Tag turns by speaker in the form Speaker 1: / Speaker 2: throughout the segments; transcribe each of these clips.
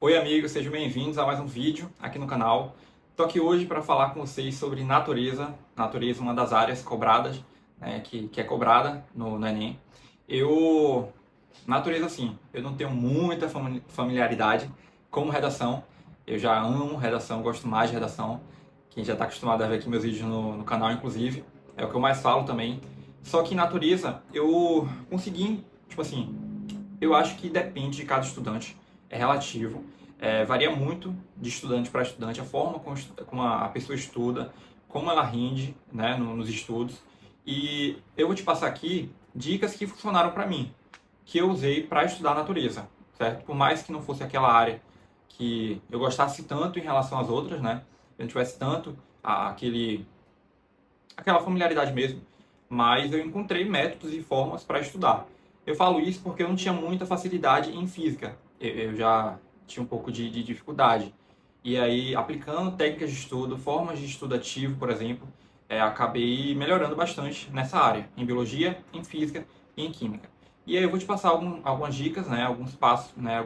Speaker 1: Oi amigos, sejam bem-vindos a mais um vídeo aqui no canal. Estou aqui hoje para falar com vocês sobre natureza. Natureza é uma das áreas cobradas, né, que é cobrada no Enem. Natureza assim, eu não tenho muita familiaridade como redação. Eu já amo redação, gosto mais de redação. Quem já está acostumado a ver aqui meus vídeos no canal, inclusive, é o que eu mais falo também. Só que natureza eu consegui, tipo assim, eu acho que depende de cada estudante, é relativo, varia muito de estudante para estudante, a forma como a pessoa estuda, como ela rende, né, nos estudos. E eu vou te passar aqui dicas que funcionaram para mim, que eu usei para estudar a natureza, certo? Por mais que não fosse aquela área que eu gostasse tanto em relação às outras, né? Eu não tivesse tanto aquela familiaridade mesmo, mas eu encontrei métodos e formas para estudar. Eu falo isso porque eu não tinha muita facilidade em física, eu já tinha um pouco de dificuldade. E aí, aplicando técnicas de estudo, formas de estudo ativo, por exemplo, acabei melhorando bastante nessa área, em biologia, em física e em química. E aí eu vou te passar algumas dicas, né, alguns passos, né,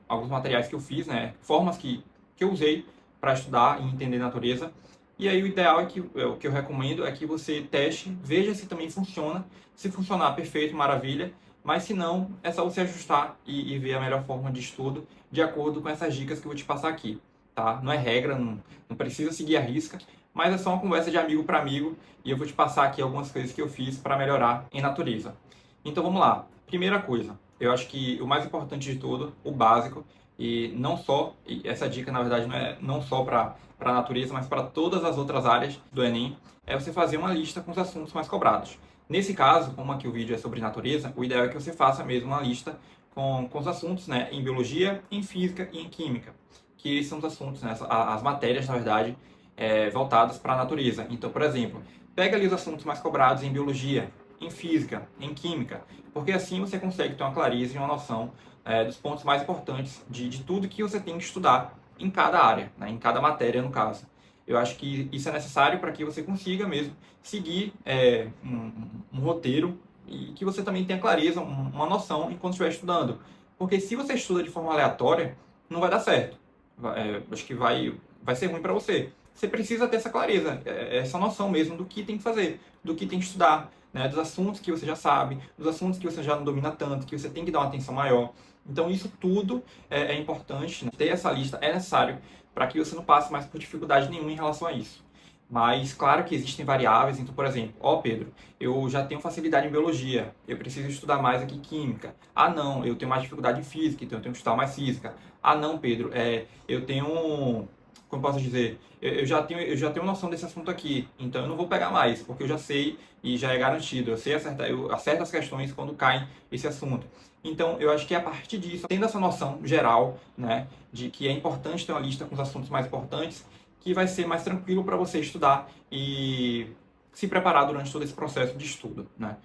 Speaker 1: alguns materiais que eu fiz, né, formas que eu usei para estudar e entender a natureza. E aí o ideal o que eu recomendo é que você teste, veja se também funciona. Se funcionar, perfeito, maravilha. Mas se não, é só você ajustar e ver a melhor forma de estudo de acordo com essas dicas que eu vou te passar aqui, tá? Não é regra, não precisa seguir a risca, mas é só uma conversa de amigo para amigo e eu vou te passar aqui algumas coisas que eu fiz para melhorar em natureza. Então vamos lá. Primeira coisa, eu acho que o mais importante de tudo, o básico, e não só, e essa dica na verdade não é não só para a natureza, mas para todas as outras áreas do Enem, é você fazer uma lista com os assuntos mais cobrados. Nesse caso, como aqui o vídeo é sobre natureza, o ideal é que você faça mesmo uma lista com os assuntos, né, em biologia, em física e em química, que são os assuntos, né, as matérias, na verdade, voltadas para a natureza. Então, por exemplo, pega ali os assuntos mais cobrados em biologia, em física, em química, porque assim você consegue ter uma clareza e uma noção dos pontos mais importantes de tudo que você tem que estudar em cada área, né, em cada matéria, no caso. Eu acho que isso é necessário para que você consiga mesmo seguir um roteiro e que você também tenha clareza, uma noção enquanto estiver estudando. Porque se você estuda de forma aleatória, não vai dar certo. Acho que vai ser ruim para você. Você precisa ter essa clareza, essa noção mesmo do que tem que fazer, do que tem que estudar, né, dos assuntos que você já sabe, dos assuntos que você já não domina tanto, que você tem que dar uma atenção maior. Então isso tudo é importante, né? Ter essa lista é necessário para que você não passe mais por dificuldade nenhuma em relação a isso. Mas claro que existem variáveis, então, por exemplo, Pedro, eu já tenho facilidade em biologia, eu preciso estudar mais aqui química. Ah, não, eu tenho mais dificuldade em física, então eu tenho que estudar mais física. Ah, não, Pedro, eu tenho, como posso dizer, eu já tenho noção desse assunto aqui, então eu não vou pegar mais, porque eu já sei e já é garantido. Eu acerto as questões quando cai esse assunto. Então, eu acho que a partir disso, tendo essa noção geral, né, de que é importante ter uma lista com os assuntos mais importantes, que vai ser mais tranquilo para você estudar e se preparar durante todo esse processo de estudo, né?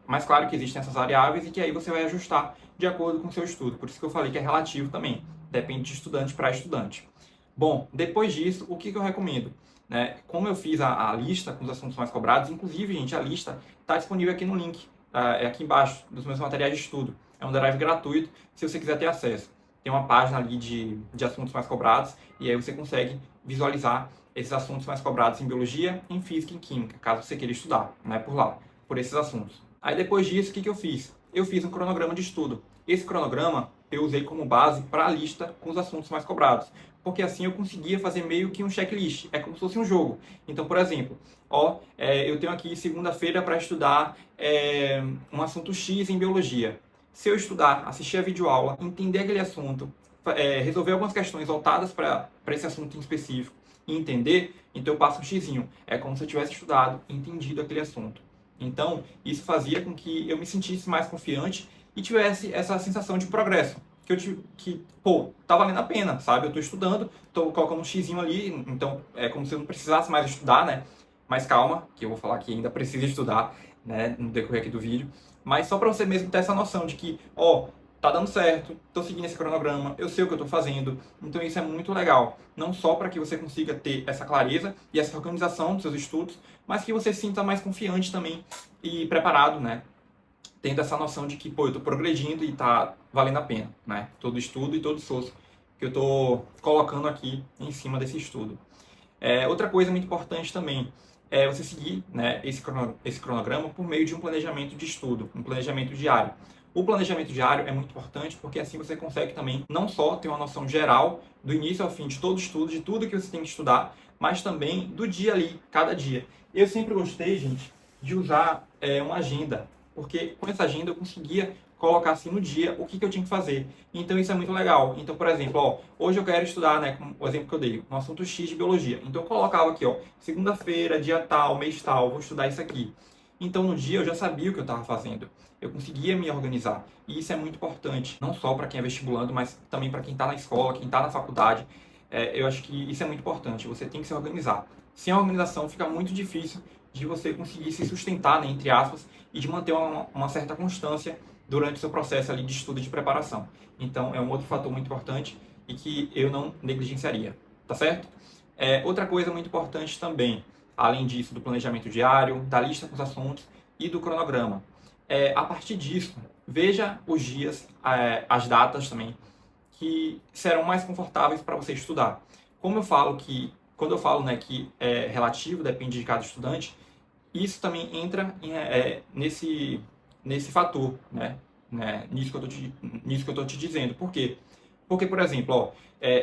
Speaker 1: Mas claro que existem essas variáveis e que aí você vai ajustar de acordo com o seu estudo. Por isso que eu falei que é relativo também. Depende de estudante para estudante. Bom, depois disso, o que eu recomendo? Né? Como eu fiz a lista com os assuntos mais cobrados, inclusive, gente, a lista está disponível aqui no link, é aqui embaixo, dos meus materiais de estudo. É um drive gratuito, se você quiser ter acesso. Tem uma página ali de assuntos mais cobrados, e aí você consegue visualizar esses assuntos mais cobrados em biologia, em física e em química, caso você queira estudar, né, por lá, por esses assuntos. Aí depois disso, o que eu fiz? Eu fiz um cronograma de estudo. Esse cronograma eu usei como base para a lista com os assuntos mais cobrados, porque assim eu conseguia fazer meio que um checklist, é como se fosse um jogo. Então, por exemplo, eu tenho aqui segunda-feira para estudar um assunto X em biologia. Se eu estudar, assistir a videoaula, entender aquele assunto, resolver algumas questões voltadas para esse assunto em específico e entender, então eu passo um xizinho. É como se eu tivesse estudado, entendido aquele assunto. Então, isso fazia com que eu me sentisse mais confiante e tivesse essa sensação de progresso. Tá valendo a pena, sabe? Eu tô estudando, tô colocando um xizinho ali, então é como se eu não precisasse mais estudar, né? Mas calma, que eu vou falar que ainda precisa estudar, né, no decorrer aqui do vídeo. Mas só para você mesmo ter essa noção de que, tá dando certo, tô seguindo esse cronograma, eu sei o que eu tô fazendo. Então isso é muito legal. Não só para que você consiga ter essa clareza e essa organização dos seus estudos, mas que você se sinta mais confiante também e preparado, né? Tendo essa noção de que, eu tô progredindo e tá valendo a pena, né? Todo estudo e todo esforço que eu estou colocando aqui em cima desse estudo. Outra coisa muito importante também é você seguir, né, esse cronograma por meio de um planejamento de estudo, um planejamento diário. O planejamento diário é muito importante porque assim você consegue também não só ter uma noção geral do início ao fim de todo o estudo, de tudo que você tem que estudar, mas também do dia ali, cada dia. Eu sempre gostei, gente, de usar uma agenda, porque com essa agenda eu conseguia colocar assim no dia o que eu tinha que fazer. Então isso é muito legal. Então, por exemplo, ó, hoje eu quero estudar, né, como o exemplo que eu dei, no assunto X de biologia. Então eu colocava aqui, ó, segunda-feira, dia tal, mês tal, vou estudar isso aqui. Então no dia eu já sabia o que eu estava fazendo. Eu conseguia me organizar. E isso é muito importante, não só para quem é vestibulando, mas também para quem está na escola, quem está na faculdade. Eu acho que isso é muito importante. Você tem que se organizar. Sem a organização fica muito difícil de você conseguir se sustentar, né, entre aspas, e de manter uma certa constância durante o seu processo ali de estudo e de preparação. Então, é um outro fator muito importante e que eu não negligenciaria, tá certo? Outra coisa muito importante também, além disso, do planejamento diário, da lista com os assuntos e do cronograma. A partir disso, veja os dias, as datas também, que serão mais confortáveis para você estudar. Como eu falo que, quando eu falo, né, que é relativo, depende de cada estudante, isso também entra nesse fator, né, nisso que eu estou te dizendo. Por quê? Porque, por exemplo,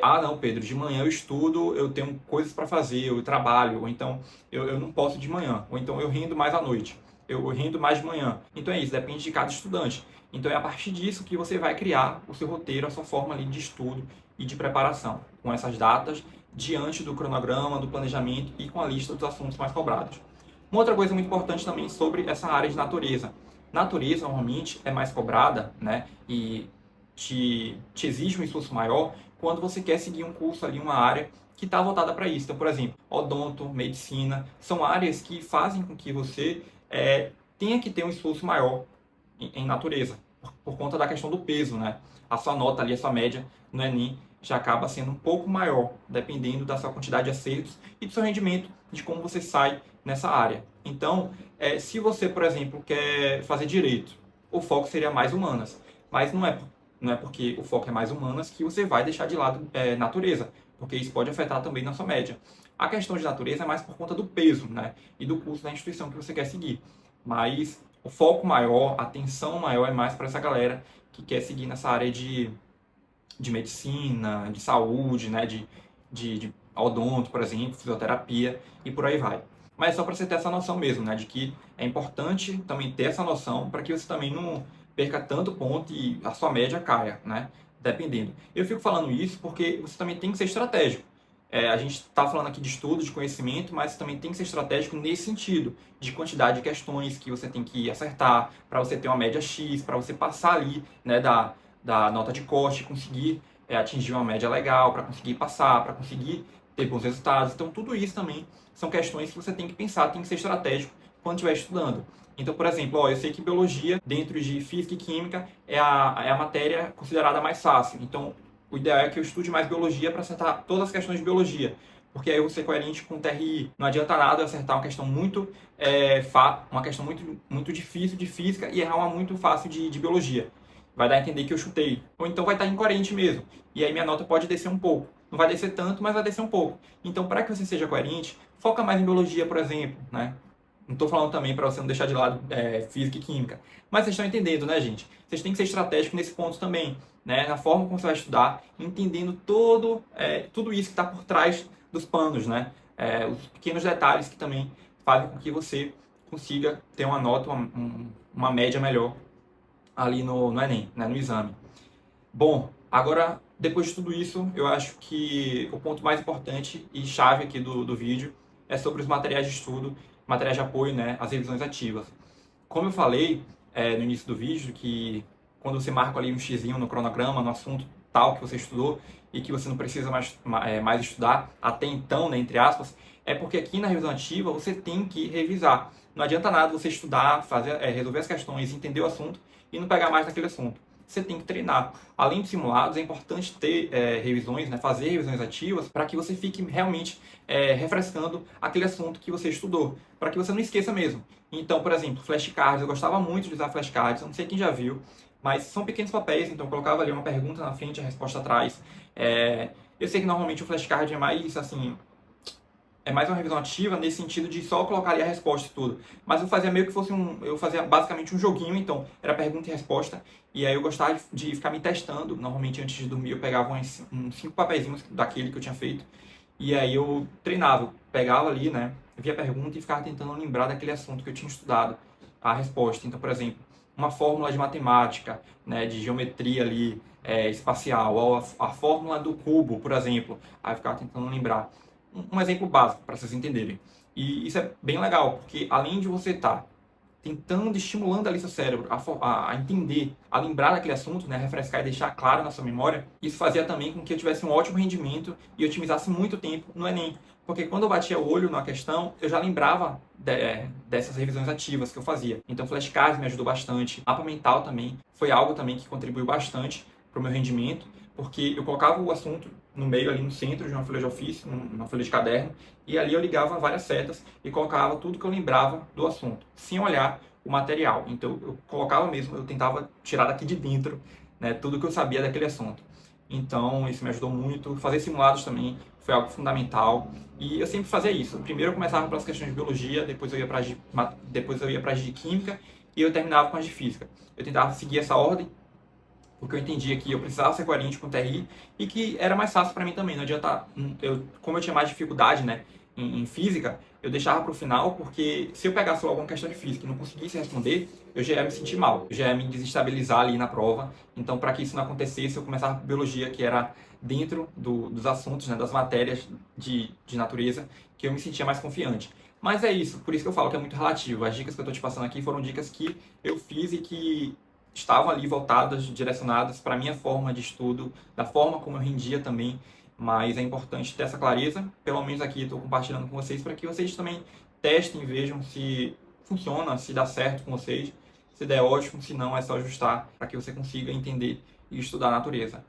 Speaker 1: ó, não, Pedro, de manhã eu estudo, eu tenho coisas para fazer, eu trabalho, ou então eu não posso de manhã, ou então eu rendo mais à noite, eu rendo mais de manhã. Então é isso, depende de cada estudante. Então é a partir disso que você vai criar o seu roteiro, a sua forma ali de estudo e de preparação, com essas datas, diante do cronograma, do planejamento e com a lista dos assuntos mais cobrados. Uma outra coisa muito importante também sobre essa área de natureza. Natureza, normalmente, é mais cobrada, né? E te exige um esforço maior quando você quer seguir um curso ali, uma área que está voltada para isso. Então, por exemplo, odonto, medicina, são áreas que fazem com que você tenha que ter um esforço maior em natureza, por conta da questão do peso, né? A sua nota ali, a sua média no Enem já acaba sendo um pouco maior, dependendo da sua quantidade de acertos e do seu rendimento, de como você sai nessa área. Então, se você, por exemplo, quer fazer direito, o foco seria mais humanas, mas não é porque o foco é mais humanas que você vai deixar de lado natureza, porque isso pode afetar também na sua média. A questão de natureza é mais por conta do peso, né, e do curso da instituição que você quer seguir, mas o foco maior, a atenção maior é mais para essa galera que quer seguir nessa área de medicina, de saúde, né, de odonto, por exemplo, fisioterapia e por aí vai. Mas só para você ter essa noção mesmo, né, de que é importante também ter essa noção para que você também não perca tanto ponto e a sua média caia, né, dependendo. Eu fico falando isso porque você também tem que ser estratégico. A gente está falando aqui de estudo, de conhecimento, mas também tem que ser estratégico nesse sentido, de quantidade de questões que você tem que acertar, para você ter uma média X, para você passar ali, né, da nota de corte, conseguir atingir uma média legal, para conseguir passar, para conseguir ter bons resultados. Então, tudo isso também são questões que você tem que pensar, tem que ser estratégico quando estiver estudando. Então, por exemplo, eu sei que biologia, dentro de física e química, é a matéria considerada mais fácil. Então, o ideal é que eu estude mais biologia para acertar todas as questões de biologia. Porque aí eu vou ser coerente com o TRI. Não adianta nada eu acertar uma questão uma questão muito difícil de física e errar uma muito fácil de biologia. Vai dar a entender que eu chutei. Ou então vai estar incoerente mesmo. E aí minha nota pode descer um pouco. Não vai descer tanto, mas vai descer um pouco. Então, para que você seja coerente, foca mais em biologia, por exemplo, né? Não estou falando também para você não deixar de lado física e química. Mas vocês estão entendendo, né, gente? Vocês têm que ser estratégicos nesse ponto também, né? Na forma como você vai estudar, entendendo tudo isso que está por trás dos panos, né? Os pequenos detalhes que também fazem com que você consiga ter uma nota, uma média melhor ali no Enem, né? No exame. Bom, agora, depois de tudo isso, eu acho que o ponto mais importante e chave aqui do vídeo é sobre os materiais de estudo, materiais de apoio, né, as revisões ativas. Como eu falei no início do vídeo, que quando você marca ali um xizinho no cronograma, no assunto tal que você estudou e que você não precisa mais estudar até então, né, entre aspas, é porque aqui na revisão ativa você tem que revisar. Não adianta nada você estudar, resolver as questões, entender o assunto e não pegar mais naquele assunto. Você tem que treinar. Além dos simulados, é importante ter revisões, né, fazer revisões ativas para que você fique realmente refrescando aquele assunto que você estudou, para que você não esqueça mesmo. Então, por exemplo, flashcards, eu gostava muito de usar flashcards, eu não sei quem já viu, mas são pequenos papéis, então eu colocava ali uma pergunta na frente, a resposta atrás. Eu sei que normalmente o flashcard é mais, assim, é mais uma revisão ativa nesse sentido de só colocar ali a resposta e tudo. Mas eu fazia meio que fosse eu fazia basicamente um joguinho, então era pergunta e resposta. E aí eu gostava de ficar me testando. Normalmente antes de dormir eu pegava uns 5 papeizinhos daquele que eu tinha feito. E aí eu treinava, eu pegava ali, né, via a pergunta e ficava tentando lembrar daquele assunto que eu tinha estudado, a resposta. Então, por exemplo, uma fórmula de matemática, né, de geometria ali, espacial, ou a fórmula do cubo, por exemplo. Aí eu ficava tentando lembrar. Um exemplo básico, para vocês entenderem. E isso é bem legal, porque além de você estar tentando, estimulando ali seu cérebro a entender, a lembrar daquele assunto, né, refrescar e deixar claro na sua memória, isso fazia também com que eu tivesse um ótimo rendimento e otimizasse muito tempo no Enem. Porque quando eu batia o olho na questão, eu já lembrava dessas revisões ativas que eu fazia. Então, flashcards me ajudou bastante. Mapa mental também foi algo também que contribuiu bastante para o meu rendimento, porque eu colocava o assunto no meio, ali no centro de uma folha de ofício, numa folha de caderno, e ali eu ligava várias setas e colocava tudo que eu lembrava do assunto, sem olhar o material. Então eu colocava mesmo, eu tentava tirar daqui de dentro, né, tudo que eu sabia daquele assunto. Então isso me ajudou muito. Fazer simulados também foi algo fundamental. E eu sempre fazia isso. Primeiro eu começava pelas questões de biologia, depois eu ia para as de química e eu terminava com as de física. Eu tentava seguir essa ordem, porque eu entendia que eu precisava ser coerente com o TRI e que era mais fácil para mim também. Não adianta, como eu tinha mais dificuldade, né, em física, eu deixava para o final, porque se eu pegasse alguma questão de física e não conseguisse responder, eu já ia me sentir mal, eu já ia me desestabilizar ali na prova. Então, para que isso não acontecesse, eu começava por biologia, que era dentro dos assuntos, né, das matérias de natureza, que eu me sentia mais confiante. Mas é isso, por isso que eu falo que é muito relativo. As dicas que eu estou te passando aqui foram dicas que eu fiz e que estavam ali voltadas, direcionadas para a minha forma de estudo, da forma como eu rendia também, mas é importante ter essa clareza, pelo menos aqui estou compartilhando com vocês, para que vocês também testem, vejam se funciona, se dá certo com vocês, se der ótimo, se não é só ajustar para que você consiga entender e estudar a natureza.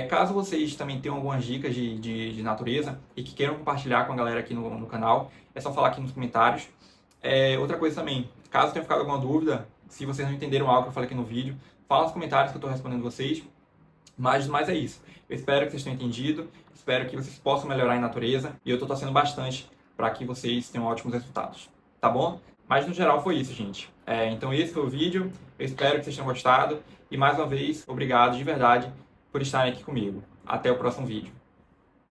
Speaker 1: Caso vocês também tenham algumas dicas de natureza e que queiram compartilhar com a galera aqui no canal, é só falar aqui nos comentários. Outra coisa também, caso tenha ficado alguma dúvida, se vocês não entenderam algo que eu falei aqui no vídeo, fala nos comentários que eu estou respondendo vocês. Mas é isso. Eu espero que vocês tenham entendido, espero que vocês possam melhorar em natureza e eu estou torcendo bastante para que vocês tenham ótimos resultados. Tá bom? Mas no geral foi isso, gente. Então esse foi o vídeo, eu espero que vocês tenham gostado e mais uma vez, obrigado de verdade por estarem aqui comigo. Até o próximo vídeo.